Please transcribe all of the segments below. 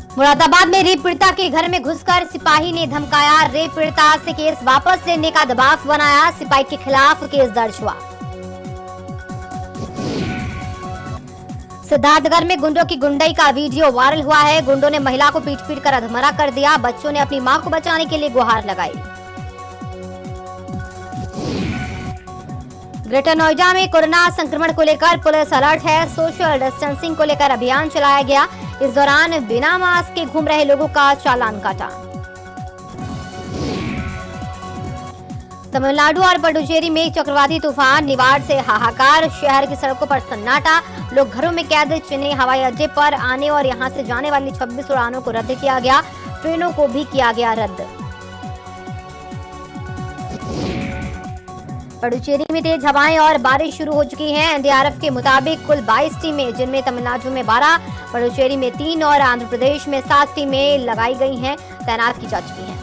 मुरादाबाद में रेप पीड़िता के घर में घुसकर सिपाही ने धमकाया। रेप पीड़िता से केस वापस लेने का दबाव बनाया। सिपाही के खिलाफ केस दर्ज हुआ। सिद्धार्थनगर में गुंडों की गुंडई का वीडियो वायरल हुआ है। गुंडों ने महिला को पीट पीट कर अधमरा कर दिया। बच्चों ने अपनी मां को बचाने के लिए गुहार लगाई। ग्रेटर नोएडा में कोरोना संक्रमण को लेकर पुलिस अलर्ट है। सोशल डिस्टेंसिंग को लेकर अभियान चलाया गया। इस दौरान बिना मास्क के घूम रहे लोगों का चालान काटा। तमिलनाडु और पुडुचेरी में चक्रवाती तूफान निवाड़ से हाहाकार। शहर की सड़कों पर सन्नाटा। लोग घरों में कैद। चेन्नई हवाई अड्डे पर आने और यहां से जाने वाली 26 उड़ानों को रद्द किया गया। ट्रेनों को भी किया गया रद्द। पुडुचेरी में तेज हवाएं और बारिश शुरू हो चुकी है। एनडीआरएफ के मुताबिक कुल 22 टीमें, जिनमें तमिलनाडु में 12, पुडुचेरी में 3 और आंध्र प्रदेश में 7 टीमें लगाई गई हैं, तैनात की जा चुकी हैं।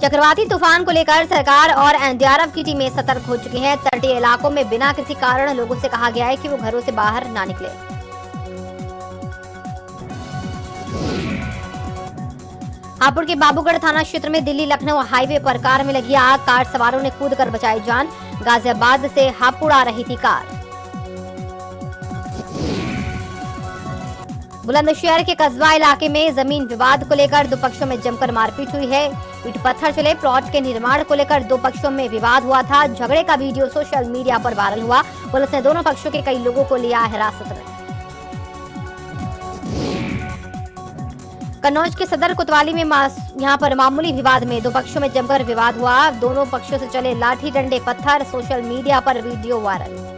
चक्रवाती तूफान को लेकर सरकार और एनडीआरएफ की टीमें सतर्क हो चुकी हैं। तटीय इलाकों में बिना किसी कारण लोगों से कहा गया है कि वो घरों से बाहर ना निकले। हापुड़ के बाबूगढ़ थाना क्षेत्र में दिल्ली लखनऊ हाईवे पर कार में लगी आग। कार सवारों ने कूदकर बचाई जान। गाजियाबाद से हापुड़ आ रही थी कार। बुलंदशहर के कस्बा इलाके में जमीन विवाद को लेकर दो पक्षों में जमकर मारपीट हुई है। ईंट पत्थर चले। प्लॉट के निर्माण को लेकर दो पक्षों में विवाद हुआ था। झगड़े का वीडियो सोशल मीडिया पर वायरल हुआ। पुलिस ने दोनों पक्षों के कई लोगों को लिया हिरासत में। कन्नौज के सदर कोतवाली में यहां पर मामूली विवाद में दो पक्षों में जमकर विवाद हुआ। दोनों पक्षों से चले लाठी डंडे पत्थर। सोशल मीडिया पर वीडियो वायरल।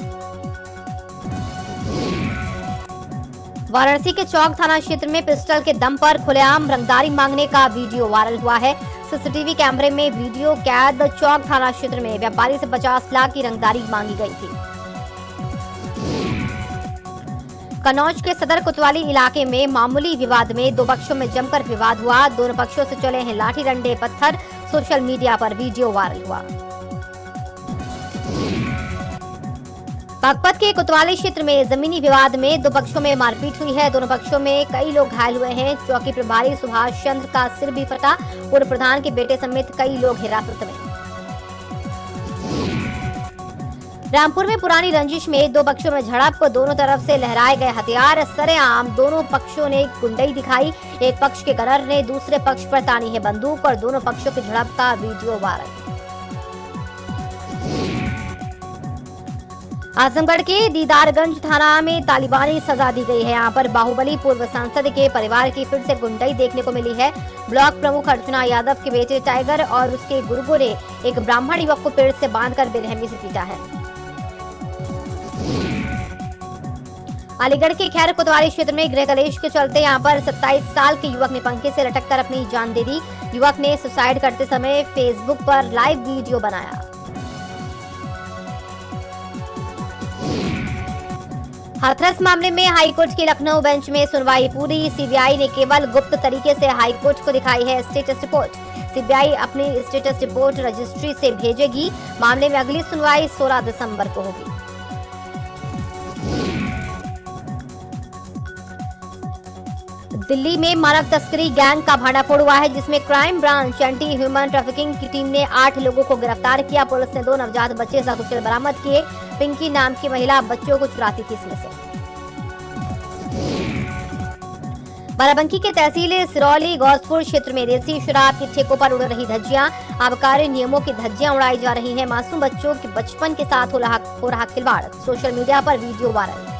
वाराणसी के चौक थाना क्षेत्र में पिस्टल के दम पर खुलेआम रंगदारी मांगने का वीडियो वायरल हुआ है। सीसीटीवी कैमरे में वीडियो कैद। चौक थाना क्षेत्र में व्यापारी से 50 लाख की रंगदारी मांगी गई थी। कन्नौज के सदर कोतवाली इलाके में मामूली विवाद में दो पक्षों में जमकर विवाद हुआ। दोनों पक्षों से चले हैं लाठी डंडे पत्थर। सोशल मीडिया पर वीडियो वायरल हुआ। बागपत के कोतवाली क्षेत्र में जमीनी विवाद में दो पक्षों में मारपीट हुई है। दोनों पक्षों में कई लोग घायल हुए हैं। चौकी प्रभारी सुभाष चंद्र का सिर भी फटा। पूर्व प्रधान के बेटे समेत कई लोग हिरासत में। रामपुर में पुरानी रंजिश में दो पक्षों में झड़प। दोनों तरफ से लहराए गए हथियार। सरेआम दोनों पक्षों ने गुंडई दिखाई। एक पक्ष के गनर ने दूसरे पक्ष पर तानी है बंदूक और दोनों पक्षों की झड़प का वीडियो वायरल। आजमगढ़ के दीदारगंज थाना में तालिबानी सजा दी गई है। यहाँ पर बाहुबली पूर्व सांसद के परिवार की फिर से गुंडई देखने को मिली है। ब्लॉक प्रमुख अर्चना यादव के बेटे टाइगर और उसके गुर्गों ने एक ब्राह्मण युवक को पेड़ से बांधकर बेरहमी से पीटा है। अलीगढ़ के खैर कोतवाली क्षेत्र में गृह कलेश के चलते यहाँ पर 27 साल के युवक ने पंखे से लटककर अपनी जान दे दी। युवक ने सुसाइड करते समय फेसबुक पर लाइव वीडियो बनाया। हाथरस मामले में हाईकोर्ट की लखनऊ बेंच में सुनवाई पूरी। सीबीआई ने केवल गुप्त तरीके से हाईकोर्ट को दिखाई है स्टेटस रिपोर्ट। सीबीआई अपनी स्टेटस रिपोर्ट रजिस्ट्री से भेजेगी। मामले में अगली सुनवाई 16 दिसंबर को होगी। दिल्ली में मानव तस्करी गैंग का भांडाफोड़ हुआ है, जिसमें crime branch anti human trafficking की टीम ने 8 लोगों को गिरफ्तार किया। पुलिस ने 2 नवजात बच्चे सकुशल बरामद किए। पिंकी नाम की महिला बच्चों को चुराती थी इसमें से। बाराबंकी के तहसील सिरौली गौसपुर क्षेत्र में देसी शराब के ठेकों पर उड़ रही धज्जियां। आबकारी नियमों की धज्जियां उड़ाई जा रही हैं। मासूम बच्चों के बचपन के साथ हो रहा खिलवाड़। सोशल मीडिया पर वीडियो वायरल।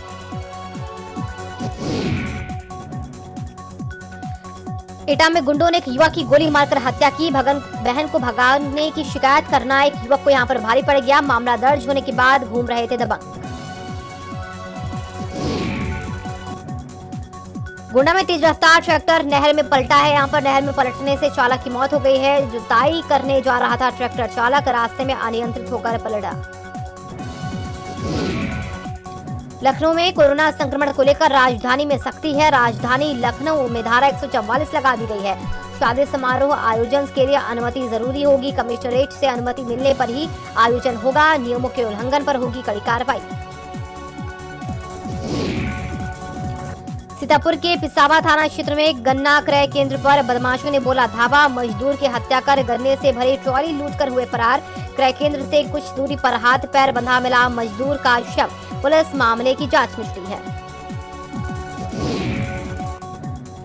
एटा में गुंडों ने एक युवक की गोली मारकर हत्या की। बहन को भगाने की शिकायत करना एक युवक को यहां पर भारी पड़ गया। मामला दर्ज होने के बाद घूम रहे थे दबंग। गोंडा में तेज रफ्तार ट्रैक्टर नहर में पलटा है। यहां पर नहर में पलटने से चालक की मौत हो गई है। जुताई करने जा रहा था ट्रैक्टर चालक, रास्ते में अनियंत्रित होकर पलटा। लखनऊ में कोरोना संक्रमण को लेकर राजधानी में सख्ती है। राजधानी लखनऊ में धारा 144 लगा दी गई है। शादी समारोह आयोजन के लिए अनुमति जरूरी होगी। कमिश्नरेट से अनुमति मिलने पर ही आयोजन होगा। नियमों के उल्लंघन पर होगी कड़ी कार्रवाई। सीतापुर के पिसावा थाना क्षेत्र में गन्ना क्रय केंद्र पर बदमाशों ने बोला धावा, मजदूर की हत्या कर गन्ने से भरी ट्रॉली लूटकर हुए फरार। क्रय केंद्र से कुछ दूरी पर हाथ पैर बंधा मिला मजदूर का शव। पुलिस मामले की जांच में जुटी है।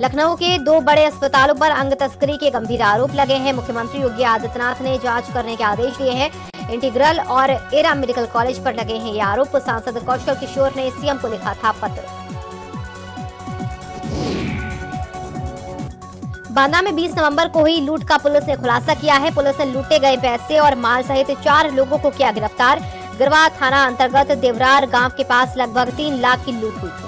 लखनऊ के 2 बड़े अस्पतालों पर अंग तस्करी के गंभीर आरोप लगे हैं। मुख्यमंत्री योगी आदित्यनाथ ने जांच करने के आदेश दिए हैं। इंटीग्रल और एरा मेडिकल कॉलेज पर लगे हैं ये आरोप। सांसद कौशल किशोर ने सीएम को लिखा था पत्र। बांदा में 20 नवंबर को हुई लूट का पुलिस ने खुलासा किया है। पुलिस ने लूटे गए पैसे और माल सहित 4 लोगों को किया गिरफ्तार। गिरवा थाना अंतर्गत देवरार गांव के पास लगभग 3 लाख की लूट हुई थी।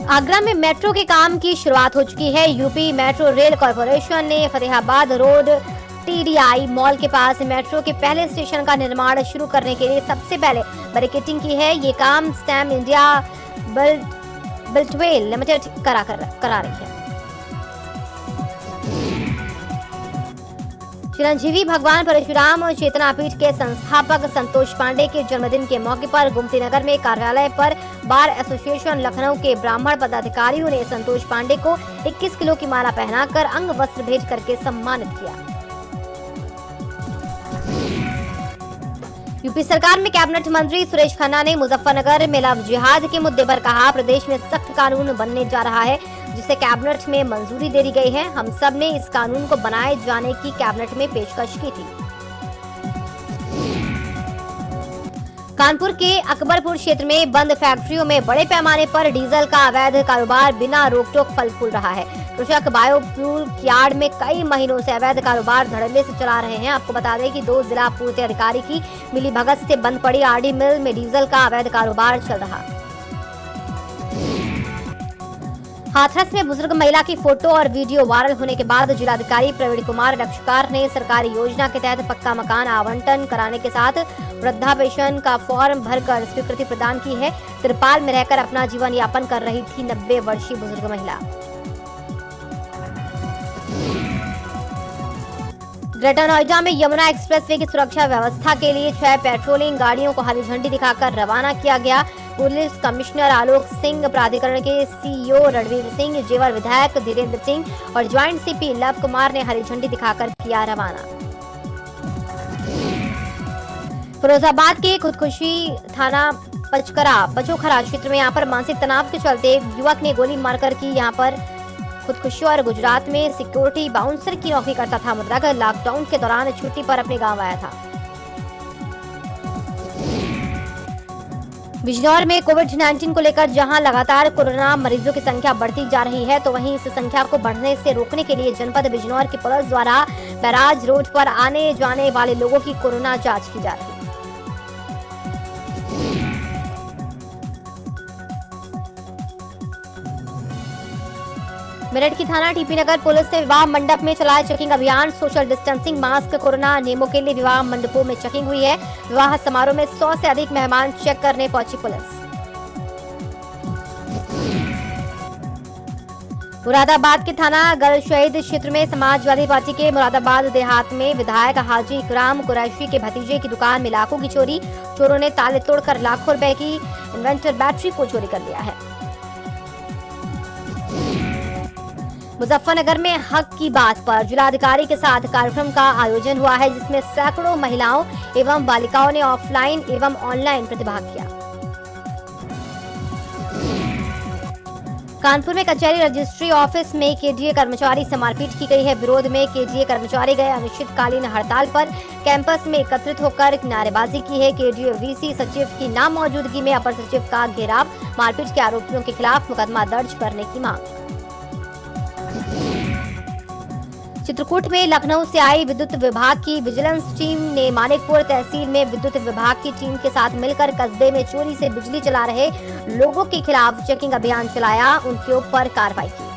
आगरा में मेट्रो के काम की शुरुआत हो चुकी है। यूपी मेट्रो रेल कॉर्पोरेशन ने फतेहाबाद रोड TDI मॉल के पास मेट्रो के पहले स्टेशन का निर्माण शुरू करने के लिए सबसे पहले बैरिकेडिंग की है। ये काम सैम इंडिया बिल्टवे लिमिटेड करा रही है। चिरंजीवी भगवान परशुराम चेतना पीठ के संस्थापक संतोष पांडे के जन्मदिन के मौके पर गोमती नगर में कार्यालय पर बार एसोसिएशन लखनऊ के ब्राह्मण पदाधिकारियों ने संतोष पांडे को 21 किलो की माला पहनाकर अंग वस्त्र भेंट करके सम्मानित किया। यूपी सरकार में कैबिनेट मंत्री सुरेश खन्ना ने मुजफ्फरनगर में लव जिहाद के मुद्दे पर कहा, प्रदेश में सख्त कानून बनने जा रहा है जिसे कैबिनेट में मंजूरी दे दी गई है। हम सब ने इस कानून को बनाए जाने की कैबिनेट में पेशकश की थी। कानपुर के अकबरपुर क्षेत्र में बंद फैक्ट्रियों में बड़े पैमाने पर डीजल का अवैध कारोबार बिना रोक-टोक फल फूल रहा है। कृषक बायोफ्यूल यार्ड में कई महीनों से अवैध कारोबार धड़ल्ले से चला रहे हैं। आपको बता दें कि 2 जिला पूर्ति अधिकारी की मिलीभगत से बंद पड़ी आरडी मिल में डीजल का अवैध कारोबार चल रहा। हाथरस में बुजुर्ग महिला की फोटो और वीडियो वायरल होने के बाद जिलाधिकारी प्रवीण कुमार रक्षकार ने सरकारी योजना के तहत पक्का मकान आवंटन कराने के साथ वृद्धा पेंशन का फॉर्म भरकर स्वीकृति प्रदान की है। तिरपाल में रहकर अपना जीवन यापन कर रही थी 90 वर्षीय बुजुर्ग महिला। ग्रेटर नोएडा में यमुना एक्सप्रेसवे की सुरक्षा व्यवस्था के लिए 6 पेट्रोलिंग गाड़ियों को हरी झंडी दिखाकर रवाना किया गया। पुलिस कमिश्नर आलोक सिंह, प्राधिकरण के CEO रणवीर सिंह, जेवर विधायक धीरेन्द्र सिंह और ज्वाइंट CP लव कुमार ने हरी झंडी दिखाकर किया रवाना। फिरोजाबाद के खुदकुशी थाना पचोखरा क्षेत्र में यहाँ पर मानसिक तनाव के चलते युवक ने गोली मारकर की यहाँ पर खुदकुशी। और गुजरात में सिक्योरिटी बाउंसर की नौकरी करता था मुद्रागर लॉकडाउन के दौरान छुट्टी पर अपने गांव आया था। बिजनौर में कोविड-19 को लेकर जहां लगातार कोरोना मरीजों की संख्या बढ़ती जा रही है, तो वहीं इस संख्या को बढ़ने से रोकने के लिए जनपद बिजनौर की पुलिस द्वारा बैराज रोड पर आने जाने वाले लोगों की कोरोना जांच की जा रही है। मेरठ की थाना टीपी नगर पुलिस ने विवाह मंडप में चलाया चेकिंग अभियान। सोशल डिस्टेंसिंग, मास्क, कोरोना नियमों के लिए विवाह मंडपों में चेकिंग हुई है। विवाह समारोह में 100 से अधिक मेहमान चेक करने पहुंची पुलिस। मुरादाबाद के थाना गल शहीद क्षेत्र में समाजवादी पार्टी के मुरादाबाद देहात में विधायक हाजी इकराम कुरैशी के भतीजे की दुकान में लाखों की चोरी। चोरों ने ताले तोड़कर लाखों रुपए की इन्वर्टर बैटरी को चोरी कर लिया है। मुजफ्फरनगर में हक की बात पर जिलाधिकारी के साथ कार्यक्रम का आयोजन हुआ है, जिसमें सैकड़ों महिलाओं एवं बालिकाओं ने ऑफलाइन एवं ऑनलाइन प्रतिभाग किया। कानपुर में कचहरी रजिस्ट्री ऑफिस में KDA कर्मचारी से मारपीट की गई है। विरोध में KDA कर्मचारी गए अनिश्चितकालीन हड़ताल पर कैंपस में एकत्रित होकर नारेबाजी की है। KDA VC सचिव की नाम मौजूदगी में अपर सचिव का घेराव। मारपीट के आरोपियों के खिलाफ मुकदमा दर्ज करने की मांग। चित्रकूट में लखनऊ से आई विद्युत विभाग की विजिलेंस टीम ने मानिकपुर तहसील में विद्युत विभाग की टीम के साथ मिलकर कस्बे में चोरी से बिजली चला रहे लोगों के खिलाफ चेकिंग अभियान चलाया, उनके ऊपर कार्रवाई की।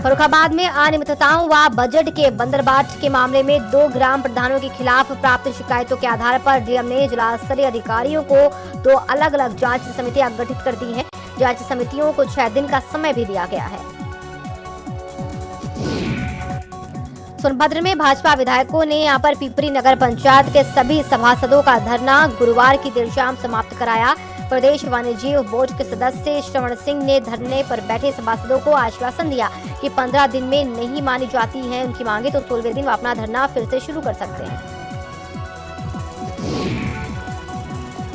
फर्रुखाबाद में अनियमितताओं व बजट के बंदरबाट के मामले में 2 ग्राम प्रधानों के खिलाफ प्राप्त शिकायतों के आधार पर डीएम ने जिला स्तरीय अधिकारियों को 2 अलग-अलग जांच समितियां गठित कर दी हैं। जांच समितियों को 6 दिन का समय भी दिया गया है। सोनभद्र में भाजपा विधायकों ने यहां पर पिपरी नगर पंचायत के सभी सभासदों का धरना गुरुवार की देर शाम समाप्त कराया। प्रदेश वन्यजीव बोर्ड के सदस्य श्रवण सिंह ने धरने पर बैठे सभासदों को आश्वासन दिया कि 15 दिन में नहीं मानी जाती हैं उनकी मांगे तो 16वें दिन वो अपना धरना फिर से शुरू कर सकते हैं।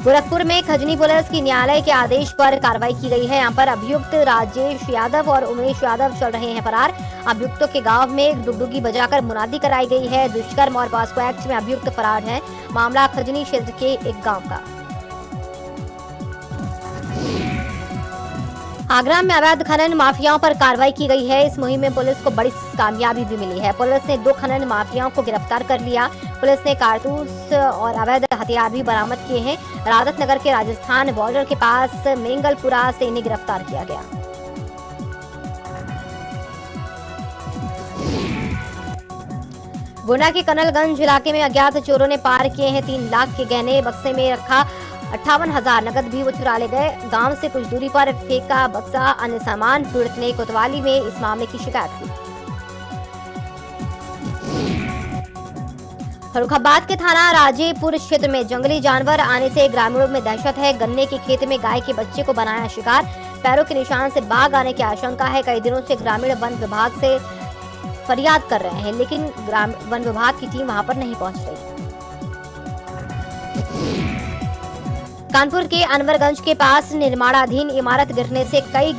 गोरखपुर में खजनी पुलिस की न्यायालय के आदेश पर कार्रवाई की गई है। यहाँ पर अभियुक्त राजेश यादव और उमेश यादव चल रहे हैं फरार। अभियुक्तों के गांव में डुगडुगी बजाकर मुनादी कराई गई है। दुष्कर्म और पॉस्को एक्ट में अभियुक्त फरार हैं। मामला खजनी क्षेत्र के एक गांव का। आगरा में अवैध खनन माफियाओं पर कार्रवाई की गई है। इस मुहिम में पुलिस को बड़ी कामयाबी भी मिली है। पुलिस ने 2 खनन माफियाओं को गिरफ्तार कर लिया। पुलिस ने कारतूस और अवैध हथियार भी बरामद किए हैं। राजत नगर के राजस्थान बॉर्डर के पास मेंगलपुरा से इन्हें गिरफ्तार किया गया। गोंडा के कनलगंज इलाके में अज्ञात चोरों ने पार किए हैं 3 लाख के गहने। बक्से में रखा 58,000 नकद भी वो चुरा ले गए। गांव से कुछ दूरी पर फेंका बक्सा अन्य सामान। पीड़ित ने कोतवाली में इस मामले की शिकायत की। फर्रुखाबाद के थाना राजेपुर क्षेत्र में जंगली जानवर आने से ग्रामीणों में दहशत है। गन्ने के खेत में गाय के बच्चे को बनाया शिकार। पैरों के निशान से बाघ आने की आशंका है। कई दिनों से ग्रामीण वन विभाग से फरियाद कर रहे हैं, लेकिन वन विभाग की टीम वहां पर नहीं पहुंच रही। कानपुर के अनवरगंज के पास निर्माणाधीन इमारत गिरने से कई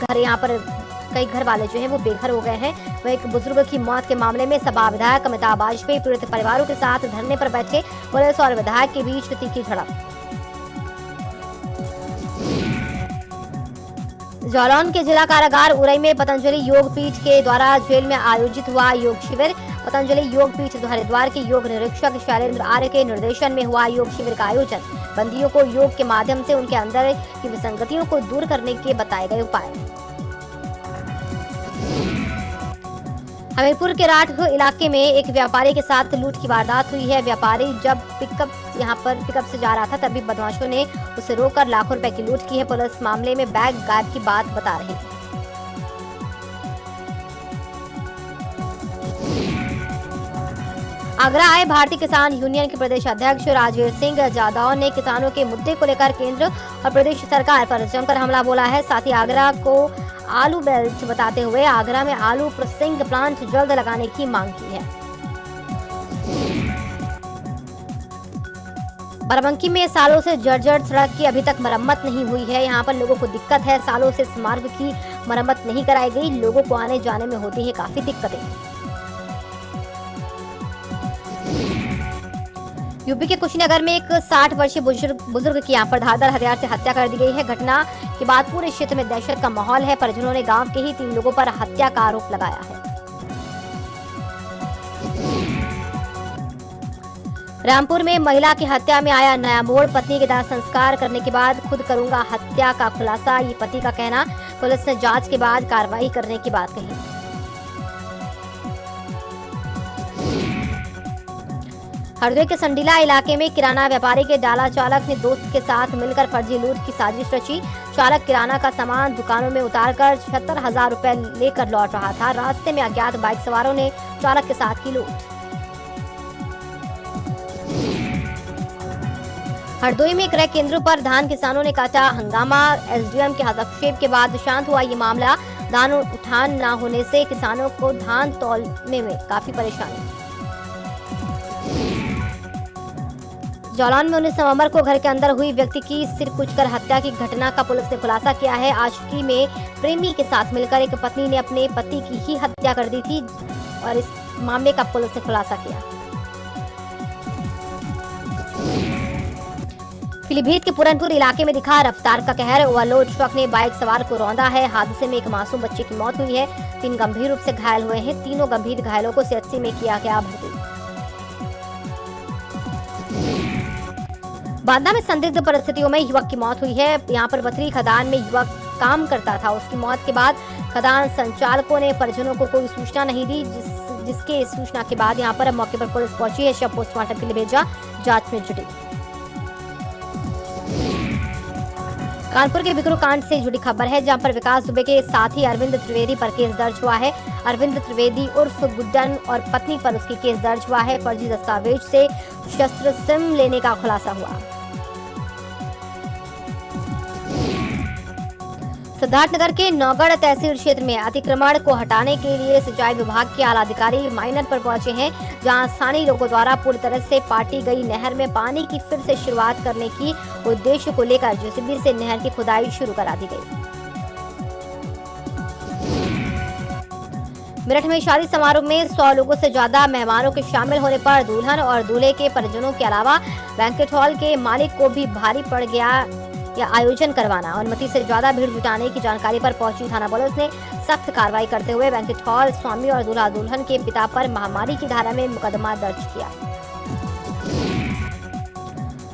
घर वाले जो हैं वो बेघर हो गए हैं। वह एक बुजुर्ग की मौत के मामले में सपा विधायक अमिताभ वाजपेयी पीड़ित परिवारों के साथ धरने पर बैठे। पुलिस और विधायक के बीच तीखी झड़प। जालौन के जिला कारागार उरई में पतंजलि योग पीठ के द्वारा जेल में आयोजित हुआ योग शिविर। पतंजलि योग पीठ हरिद्वार के योग निरीक्षक शैलेंद्र आर्य के निर्देशन में हुआ योग शिविर का आयोजन। बंदियों को योग के माध्यम से उनके अंदर की विसंगतियों को दूर करने के बताए गए उपाय। हमीरपुर के राठ इलाके में एक व्यापारी के साथ लूट की वारदात हुई है। व्यापारी जब पिकअप से जा रहा था तभी बदमाशों ने उसे रोककर लाखों रुपए की लूट की है। पुलिस मामले में बैग गायब की बात बता रही है। आगरा आए भारतीय किसान यूनियन के प्रदेश अध्यक्ष राजवीर सिंह यादव ने किसानों के मुद्दे को लेकर केंद्र और प्रदेश सरकार पर जमकर हमला बोला है। साथ ही आगरा को आलू बेल्ट बताते हुए आगरा में आलू प्रोसेसिंग प्लांट जल्द लगाने की मांग की है। बाराबंकी में सालों से जर्जर सड़क की अभी तक मरम्मत नहीं हुई है। यहाँ पर लोगों को दिक्कत है। सालों से इस मार्ग की मरम्मत नहीं कराई गई। लोगों को आने जाने में होती है काफी दिक्कतें। यूपी के कुशीनगर में एक 60 वर्षीय बुजुर्ग की यहाँ पर धारदार हथियार से हत्या कर दी गई है। घटना के बाद पूरे क्षेत्र में दहशत का माहौल है। परिजनों ने गांव के ही 3 लोगों पर हत्या का आरोप लगाया है। रामपुर में महिला की हत्या में आया नया मोड़। पत्नी के दाह संस्कार करने के बाद खुद करूंगा हत्या का खुलासा, ये पति का कहना। पुलिस ने जांच के बाद कार्रवाई करने की बात कही। हरदोई के संडीला इलाके में किराना व्यापारी के डाला चालक ने दोस्त के साथ मिलकर फर्जी लूट की साजिश रची। चालक किराना का सामान दुकानों में उतारकर 76,000 रुपए लेकर लौट रहा था। रास्ते में अज्ञात बाइक सवारों ने चालक के साथ की लूट। हरदोई में क्रय केंद्रों पर धान किसानों ने काटा हंगामा। एसडीएम के हस्तक्षेप के बाद शांत हुआ ये मामला। धान उठान न होने से किसानों को धान तौलने में काफी परेशानी। जालौन में 19 नवंबर को घर के अंदर हुई व्यक्ति की सिर कुचकर हत्या की घटना का पुलिस ने खुलासा किया है। आशिकी में प्रेमी के साथ मिलकर एक पत्नी ने अपने पति की ही हत्या कर दी थी और इस मामले का पुलिस ने खुलासा किया। पीलीभीत के पूरनपुर इलाके में दिखा रफ्तार का कहर। ओवरलोड ट्रक ने बाइक सवार को रौंदा है। हादसे में एक मासूम बच्चे की मौत हुई है। 3 गंभीर रूप से घायल हुए हैं। तीनों गंभीर घायलों को सीएचसी में किया गया भर्ती। बांदा में संदिग्ध परिस्थितियों में युवक की मौत हुई है। यहाँ पर बथरी खदान में युवक काम करता था। उसकी मौत के बाद खदान संचालकों ने परिजनों को कोई सूचना नहीं दी, जिसके सूचना के बाद यहाँ पर मौके पर पुलिस पहुंची है। शव पोस्टमार्टम के लिए भेजा, जांच में जुटी। कानपुर के बिकरू कांड से जुड़ी खबर है, जहां पर विकास दुबे के साथी अरविंद त्रिवेदी पर केस दर्ज हुआ है। अरविंद त्रिवेदी उर्फ गुड्डन और पत्नी पर उसकी केस दर्ज हुआ है। फर्जी दस्तावेज से शस्त्र सिम लेने का खुलासा हुआ। सिद्धार्थनगर के नौगढ़ तहसील क्षेत्र में अतिक्रमण को हटाने के लिए सिंचाई विभाग के आला अधिकारी माइनर पर पहुंचे हैं, जहां स्थानीय लोगों द्वारा पूरी तरह से पाटी गई नहर में पानी की फिर से शुरुआत करने की उद्देश्य को लेकर जेसीबी से नहर की खुदाई शुरू करा दी गई। मेरठ में शादी समारोह में 100 लोगों से ज्यादा मेहमानों के शामिल होने पर दुल्हन और दूल्हे के परिजनों के अलावा बैंक्वेट हॉल के मालिक को भी भारी पड़ गया या आयोजन करवाना। अनुमति से ज्यादा भीड़ जुटाने की जानकारी पर पहुंची थाना पुलिस ने सख्त कार्रवाई करते हुए बैंक्वेट हॉल स्वामी और दूल्हा दुल्हन के पिता पर महामारी की धारा में मुकदमा दर्ज किया।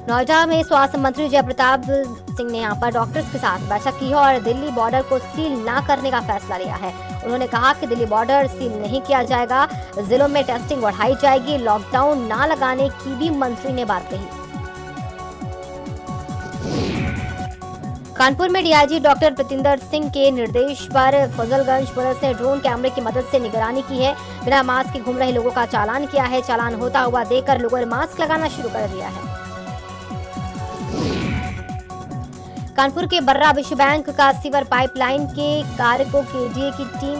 नोएडा में स्वास्थ्य मंत्री जयप्रताप सिंह ने यहां पर डॉक्टर्स के साथ बैठक की है और दिल्ली बॉर्डर को सील न करने का फैसला लिया है। उन्होंने कहा कि दिल्ली बॉर्डर सील नहीं किया जाएगा, जिलों में टेस्टिंग बढ़ाई जाएगी, लॉकडाउन न लगाने की भी मंत्री ने बात कही। कानपुर में डीआईजी डॉक्टर प्रतिंदर सिंह के निर्देश पर फजलगंज पुलिस ने ड्रोन कैमरे की मदद से निगरानी की है। बिना मास्क के घूम रहे लोगों का चालान किया है। चालान होता हुआ देखकर लोगों ने मास्क लगाना शुरू कर दिया है। कानपुर के बर्रा विश्व बैंक का सीवर पाइपलाइन के कार्य को केडीए की टीम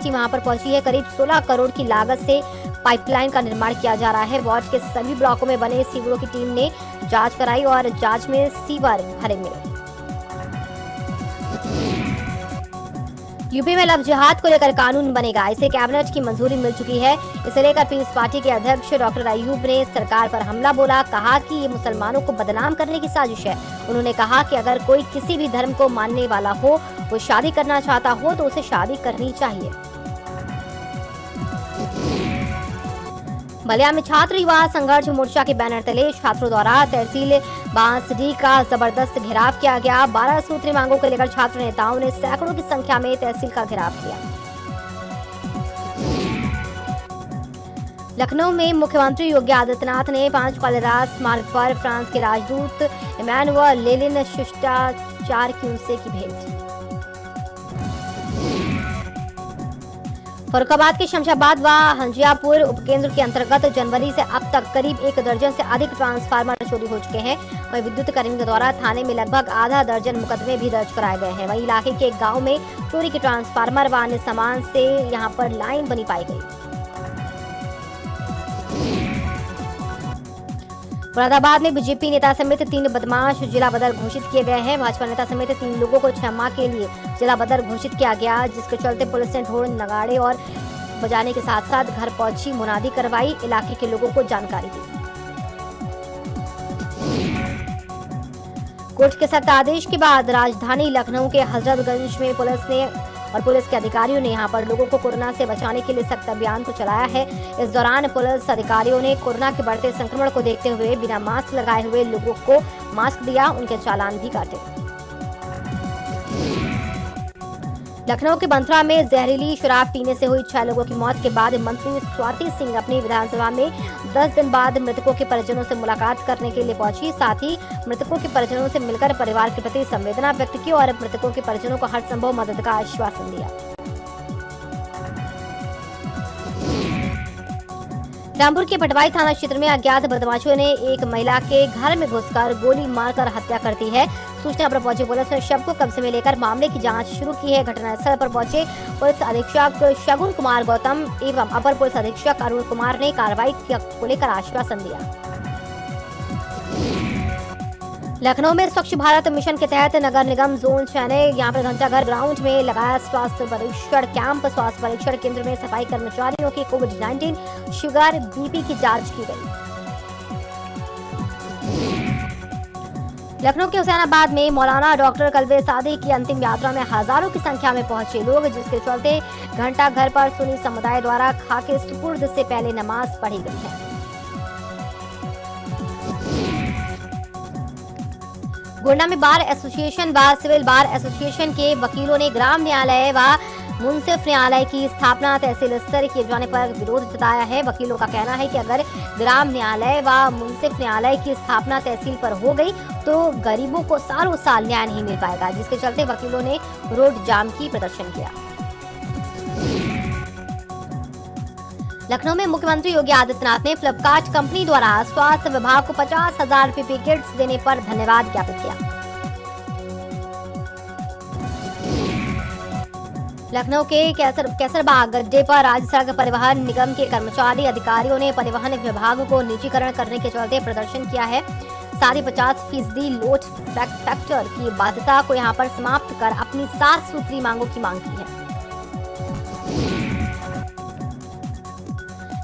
वहां पर पहुंची है। करीब 16 करोड़ की लागत से पाइपलाइन का निर्माण किया जा रहा है। वार्ड के सभी ब्लॉकों में बने सीवरों की टीम ने जांच कराई और जांच में सीवर भरे मिले। यूपी में लव जिहाद को लेकर कानून बनेगा, इसे कैबिनेट की मंजूरी मिल चुकी है। इसे लेकर पीपल्स पार्टी के अध्यक्ष डॉक्टर अयूब ने सरकार पर हमला बोला। कहा कि ये मुसलमानों को बदनाम करने की साजिश है। उन्होंने कहा कि अगर कोई किसी भी धर्म को मानने वाला हो, वो शादी करना चाहता हो तो उसे शादी करनी चाहिए। बलिया में छात्र युवा संघर्ष मोर्चा के बैनर तले छात्रों द्वारा तहसील बांसडीह का जबरदस्त घेराव किया गया। 12 सूत्री मांगों को लेकर छात्र नेताओं ने सैकड़ों की संख्या में तहसील का घेराव किया। लखनऊ में मुख्यमंत्री योगी आदित्यनाथ ने 5 कॉलेरास मार्ग पर फ्रांस के राजदूत इमैनुअल लेनिन शिष्टाचार की उनसे की भेंट। फर्रुखाबाद के शमशाबाद व हंजियापुर उपकेंद्र के अंतर्गत जनवरी से अब तक करीब 1 दर्जन से अधिक ट्रांसफार्मर चोरी हो चुके हैं। वहीं विद्युत कर्मियों द्वारा थाने में लगभग आधा दर्जन मुकदमे भी दर्ज कराए गए हैं। वहीं इलाके के एक गांव में चोरी के ट्रांसफार्मर व अन्य सामान से यहां पर लाइन बनी पाई गई। मुरादाबाद में बीजेपी नेता समेत 3 बदमाश जिला बदर घोषित किए गए हैं। भाजपा नेता समेत 3 लोगों को 6 माह के लिए जिला बदर घोषित किया गया, जिसके चलते पुलिस ने ढोल नगाड़े और बजाने के साथ साथ घर पहुंची मुनादी करवाई, इलाके के लोगों को जानकारी दी। कोर्ट के सख्त आदेश के बाद राजधानी लखनऊ के हजरतगंज में पुलिस के अधिकारियों ने यहां पर लोगों को कोरोना से बचाने के लिए सख्त अभियान को चलाया है। इस दौरान पुलिस अधिकारियों ने कोरोना के बढ़ते संक्रमण को देखते हुए बिना मास्क लगाए हुए लोगों को मास्क दिया, उनके चालान भी काटे। लखनऊ के बंथरा में जहरीली शराब पीने से हुई 6 लोगों की मौत के बाद मंत्री स्वाति सिंह अपनी विधानसभा में 10 दिन बाद मृतकों के परिजनों से मुलाकात करने के लिए पहुंची। साथ ही मृतकों के परिजनों से मिलकर परिवार के प्रति संवेदना व्यक्त की और मृतकों के परिजनों को हर संभव मदद का आश्वासन दिया। रामपुर के पटवाई थाना क्षेत्र में अज्ञात बदमाशों ने एक महिला के घर में घुसकर गोली मारकर हत्या कर दी है। सूचना पर पहुंची पुलिस ने शव को कब्जे में लेकर मामले की जांच शुरू की है। घटनास्थल पर पहुंचे पुलिस अधीक्षक शगुन कुमार गौतम एवं अपर पुलिस अधीक्षक अरुण कुमार ने कार्रवाई को लेकर आश्वासन दिया। लखनऊ में स्वच्छ भारत मिशन के तहत नगर निगम जोन 6 ने यहां पर घंटाघर ग्राउंड में लगाया स्वास्थ्य परीक्षण कैंप। स्वास्थ्य परीक्षण केंद्र में सफाई कर्मचारियों की कोविड-19, शुगर, बीपी की जांच की गई। लखनऊ के हुसैनाबाद में मौलाना डॉक्टर कल्बे सादी की अंतिम यात्रा में हजारों की संख्या में पहुंचे लोग, जिसके चलते घंटाघर पर सुन्नी समुदाय द्वारा खाके सुपुर्द से पहले नमाज पढ़ी गई है। गोंडा में बार एसोसिएशन व सिविल बार एसोसिएशन के वकीलों ने ग्राम न्यायालय व मुंसिफ न्यायालय की स्थापना तहसील स्तर किए जाने पर विरोध जताया है। वकीलों का कहना है कि अगर ग्राम न्यायालय व मुंसिफ न्यायालय की स्थापना तहसील पर हो गई तो गरीबों को सालों साल न्याय नहीं मिल पाएगा, जिसके चलते वकीलों ने रोड जाम की प्रदर्शन किया। लखनऊ में मुख्यमंत्री योगी आदित्यनाथ ने फ्लिपकार्ट कंपनी द्वारा स्वास्थ्य विभाग को 50,000 पीपीई किट्स देने पर धन्यवाद ज्ञापित किया। लखनऊ के कैसरबाग अड्डे पर राज्य सड़क परिवहन निगम के कर्मचारी अधिकारियों ने परिवहन विभाग को निजीकरण करने के चलते प्रदर्शन किया है। साथ ही 50% लोड फैक्टर की बाध्यता को यहां पर समाप्त कर अपनी 7 सूत्री मांगों की मांग की है।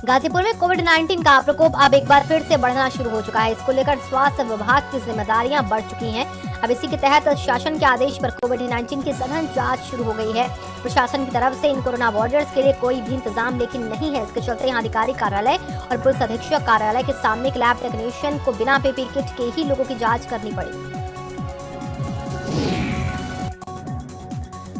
गाजीपुर में कोविड-19 का प्रकोप अब एक बार फिर से बढ़ना शुरू हो चुका है। इसको लेकर स्वास्थ्य विभाग की जिम्मेदारियां बढ़ चुकी हैं। अब इसी के तहत शासन के आदेश पर कोविड-19 की सघन जांच शुरू हो गई है। प्रशासन की तरफ से इन कोरोना वॉरियर्स के लिए कोई भी इंतजाम लेकिन नहीं है। इसके चलते यहाँ अधिकारी कार्यालय और पुलिस अधीक्षक कार्यालय के सामने एक लैब टेक्नीशियन को बिना पीपीई किट के ही लोगों की जाँच करनी पड़ी।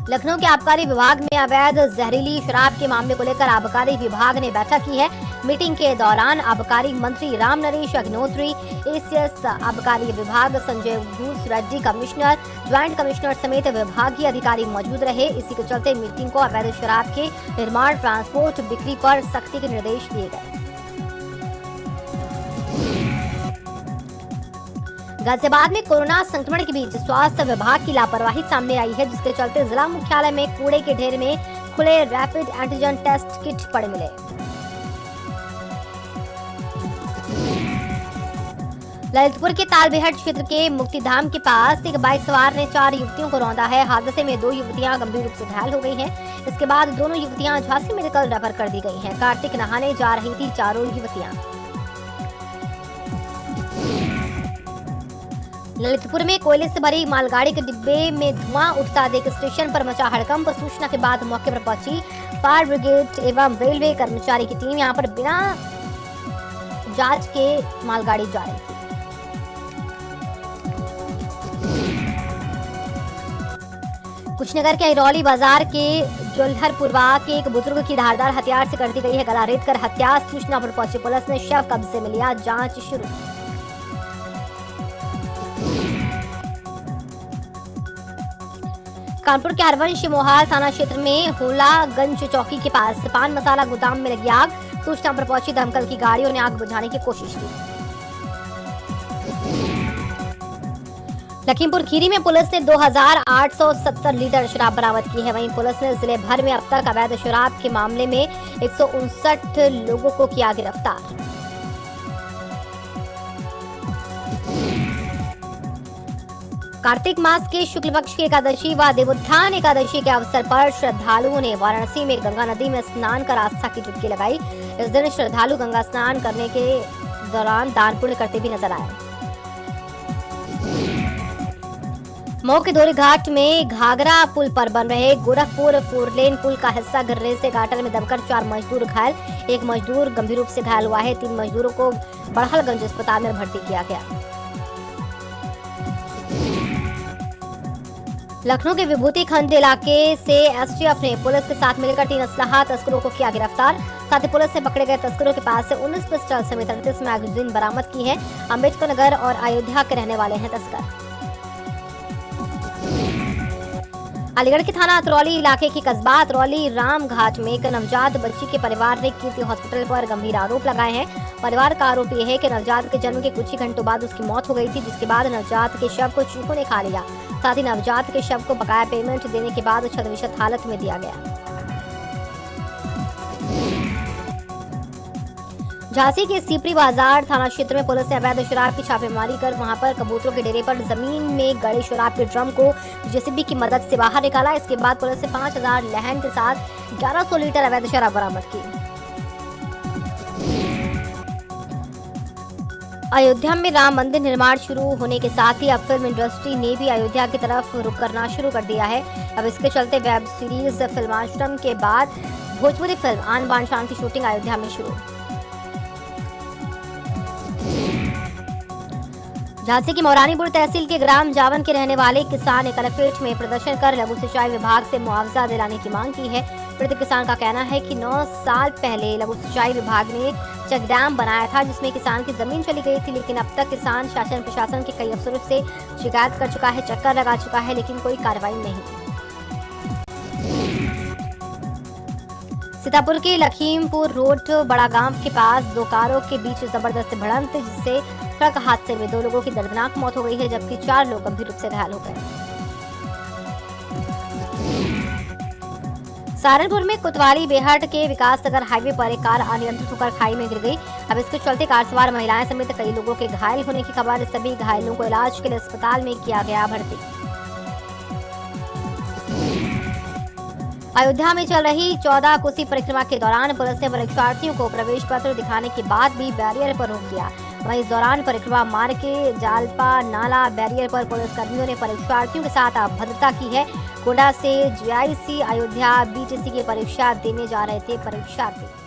लखनऊ के आबकारी विभाग में अवैध जहरीली शराब के मामले को लेकर आबकारी विभाग ने बैठक की है। मीटिंग के दौरान आबकारी मंत्री राम नरेश अग्निहोत्री, एसीएस आबकारी विभाग Sanjay Bhoosreddy, commissioner, joint commissioner समेत विभागीय अधिकारी मौजूद रहे। इसी के चलते मीटिंग को अवैध शराब के निर्माण, ट्रांसपोर्ट, बिक्री पर सख्ती के निर्देश दिए गए। गाजियाबाद में कोरोना संक्रमण के बीच स्वास्थ्य विभाग की लापरवाही सामने आई है, जिसके चलते जिला मुख्यालय में कूड़े के ढेर में खुले रैपिड एंटीजन टेस्ट किट पड़े मिले। ललितपुर के तालबेहट क्षेत्र के मुक्तिधाम के पास एक बाइक सवार ने 4 युवतियों को रौंदा है। हादसे में 2 युवतियां गंभीर रूप से घायल हो गई हैं। इसके बाद दोनों युवतियां झांसी मेडिकल रेफर कर दी गई हैं। कार्तिक नहाने जा रही थी चारों युवतियां। ललितपुर में कोयले से भरी मालगाड़ी के डिब्बे में धुआं उठता देख स्टेशन पर मचा हड़कंप। सूचना के बाद मौके पर पहुंची फायर ब्रिगेड एवं रेलवे कर्मचारी की टीम यहां पर बिना जांच के मालगाड़ी जा रही थी। कुशीनगर के हिरौली बाजार के जोल्हरपुरवा के एक बुजुर्ग की धारदार हथियार से कर दी गई है गला रेत कर हत्या। सूचना पर पहुंची पुलिस ने शव कब्जे में लिया, जांच शुरू। कानपुर के हरवंश मोहाल थाना क्षेत्र में होलागंज चौकी के पास पान मसाला गोदाम में लगी आग। सूचना पर पहुंची दमकल की गाड़ियों ने आग बुझाने की कोशिश की। लखीमपुर खीरी में पुलिस ने 2870 लीटर शराब बरामद की है। वहीं पुलिस ने जिले भर में अब तक अवैध शराब के मामले में 159 लोगों को किया गिरफ्तार। कार्तिक मास के शुक्ल पक्ष की एकादशी व देवोत्थान एकादशी के अवसर पर श्रद्धालुओं ने वाराणसी में गंगा नदी में स्नान कर आस्था की डुबकी लगाई। इस दिन श्रद्धालु गंगा स्नान करने के दौरान दान पुण्य करते भी नजर आए। मऊ के दोरी घाट में घाघरा पुल पर बन रहे गोरखपुर 4 लेन पुल का हिस्सा गिरने से गाटर में दबकर 4 मजदूर घायल। एक मजदूर गंभीर रूप से घायल हुआ है। 3 मजदूरों को बड़हलगंज अस्पताल में भर्ती किया गया। लखनऊ के विभूति खंड इलाके से एसटीएफ ने पुलिस के साथ मिलकर 3 असलहा तस्करों को किया गिरफ्तार। साथ ही पुलिस ने पकड़े गए तस्करों के पास से 19 पिस्टल समेत 38 मैगजीन बरामद की है। अम्बेडकर नगर और अयोध्या के रहने वाले हैं तस्कर। अलीगढ़ के थाना अतरौली इलाके के कस्बा अतरौली राम घाट में एक नवजात बच्ची के परिवार ने कीर्ति हॉस्पिटल पर गंभीर आरोप लगाए हैं। परिवार का आरोप यह है कि नवजात के जन्म के कुछ ही घंटों बाद उसकी मौत हो गई थी, जिसके बाद नवजात के शव को चूहों ने खा लिया। साथ ही नवजात के शव को बकाया पेमेंट देने के बाद क्षतविक्षत हालत में दिया गया। झांसी के सीपरी बाजार थाना क्षेत्र में पुलिस ने अवैध शराब की छापेमारी कर वहां पर कबूतरों के डेरे पर जमीन में गड़े शराब के ड्रम को जेसीबी की मदद से बाहर निकाला। इसके बाद पुलिस ने 5000 लहन के साथ 1100 लीटर अवैध शराब बरामद की। अयोध्या में राम मंदिर निर्माण शुरू होने के साथ ही अब फिल्म इंडस्ट्री ने भी अयोध्या की तरफ रुख करना शुरू कर दिया है। अब इसके चलते वेब सीरीज फिल्माश्रम के बाद भोजपुरी फिल्म आन बान शान की शूटिंग अयोध्या में शुरू। झांसी की मौरानीपुर तहसील के ग्राम जावन के रहने वाले किसान ने कलेक्ट्रेट में प्रदर्शन कर लघु सिंचाई विभाग से मुआवजा दिलाने की मांग की है। पीड़ित किसान का कहना है कि 9 साल पहले लघु सिंचाई विभाग ने चेक डैम बनाया था, जिसमें किसान की जमीन चली गई थी, लेकिन अब तक किसान शासन प्रशासन के कई अफसरों से शिकायत कर चुका है, चक्कर लगा चुका है, लेकिन कोई कार्रवाई नहीं। सीतापुर के लखीमपुर रोड बड़ा गांव के पास दो कारों के बीच जबरदस्त भिड़ंत जिससे सड़क हादसे में 2 लोगों की दर्दनाक मौत हो गई है, जबकि 4 लोग गंभीर रूप से घायल हो गए। सहारनपुर में कोतवाली बेहट के विकास नगर हाईवे पर एक कार अनियंत्रित होकर खाई में गिर गई। अब इसके चलते कार सवार महिलाएं समेत कई लोगों के घायल होने की खबर। सभी घायलों को इलाज के लिए अस्पताल में किया गया भर्ती। अयोध्या में चल रही 14 कोसी परिक्रमा के दौरान पुलिस ने परीक्षार्थियों को प्रवेश पत्र दिखाने के बाद भी बैरियर पर रोक दिया। वहीं इस दौरान परिक्रमा मार्ग के जालपा नाला बैरियर पर पुलिस कर्मियों ने परीक्षार्थियों के साथ अभद्रता की है। गोंडा से जीआईसी अयोध्या बीटीसी की परीक्षा देने जा रहे थे परीक्षार्थी।